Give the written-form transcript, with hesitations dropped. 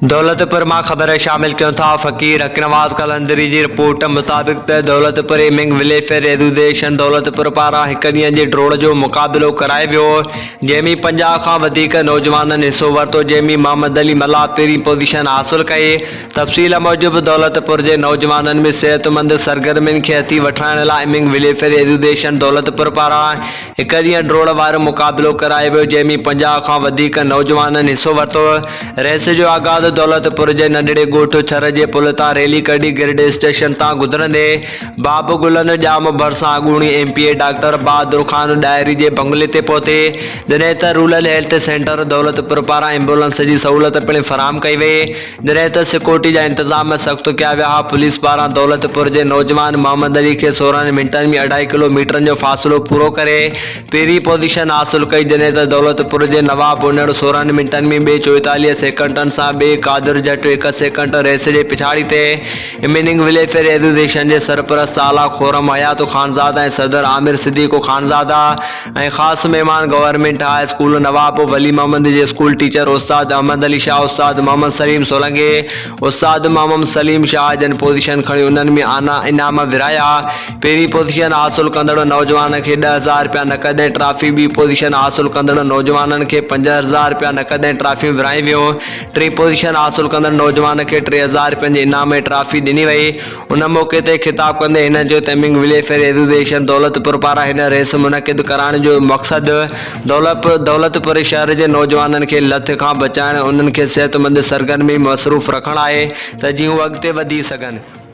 दौलतपुर मां ख़बर शामिल क्यों था। फ़कीर हक़नवाज़ कलंदरी जी रिपोर्ट मुताबिक़ त Daulatpur aiming welfare association Daulatpur पारां हिक ॾींहं जे डोड़ जो मुक़ाबिलो करायो वियो, जंहिंमें 50 खां वधीक नौजवाननि हिसो वरितो, जंहिंमें मोहम्मद अली मल्ला पहिरीं पोज़ीशन हासिल कई। तफ़सील मूजिबि दौलतपुर जे नौजवाननि में सेहतमंद सरगर्मियुनि खे हथी वठाइण लाइ एमिंग वेलफेयर एसोसिएशन दौलतपुर पारां हिक ॾींहं डोड़ वारो मुक़ाबिलो करायो वियो, जंहिंमें 50 खां वधीक नौजवाननि हिसो वरितो। रेस जो आगाज़ दौलतपुर जे नंढड़े ॻोठ छर जे पुल तां रैली कढी गिरड स्टेशन तां गुज़रंदे बाब गुलन जाम भरिसां अॻूणी MPA डॉक्टर बहादुर ख़ान डायरी जे बंगले ते पहुते, जॾहिं त रूरल हेल्थ सेंटर दौलतपुर पारां एम्बुलेंस जी सहूलियत पिणु फराहम कई वई, जॾहिं त सिक्योरिटी जा इंतज़ाम सख़्त कया विया। पुलिस पारां दौलतपुर जे नौजवान मोहम्मद अली खे 16 मिंटनि में 2.5 किलोमीटर जो फ़ासिलो पूरो करे पहिरीं पोज़ीशन हासिल कई, जॾहिं त दौलतपुर जे नवाब उनड़ 16 मिंटनि में ॿिए 44 सेकंडनि सां ॿिए कादिर जट 1 सेकंड रेस जे पिछाड़ी ते। एमिंग वेलफेयर एसोसिएशन जे सरपरस्त आला खुर्रम हयात ख़ानज़ादा ऐं सदर आमिर सिद्दीक़ ख़ानज़ादा ऐं ख़ासि महिमान गवर्नमेंट हाई स्कूल नवाब वली मोहम्मद जे स्कूल टीचर उस्ताद अहमद अली शाह, उस्ताद मोहम्मद सलीम सोलंगे, उस्ताद मोहम्मद सलीम शाह जन पोज़ीशन खणी उन्हनि में इनाम विरहाया। पहिरीं पोज़ीशन हासिल कंदड़ नौजवान खे 10,000 रुपया नक़द ऐं ट्रॉफी, ॿी पोज़ीशन हासिल कंदड़ नौजवाननि खे 5,000 रुपया नक़द ऐं ट्रॉफी विरहाई वियो। टीं पोज़ीशन हासिल कंदड़ नौजवान खे 3,000 रुपयनि जे इनाम ऐं ट्रॉफी ॾिनी वई। उन मौक़े ते ख़िताब कंदे हिन जो त एमिंग वेलफेयर एसोसिएशन दौलतपुर पारां हिन रेस मुनक़िद कराइण जो मक़सदु दौलतपुर शहर जे नौजवाननि खे लथ खां बचाइण, उन्हनि खे सेहतमंद सरगर्मी में मसरूफ़ रखणु आहे त जीअं हू अॻिते वधी सघनि।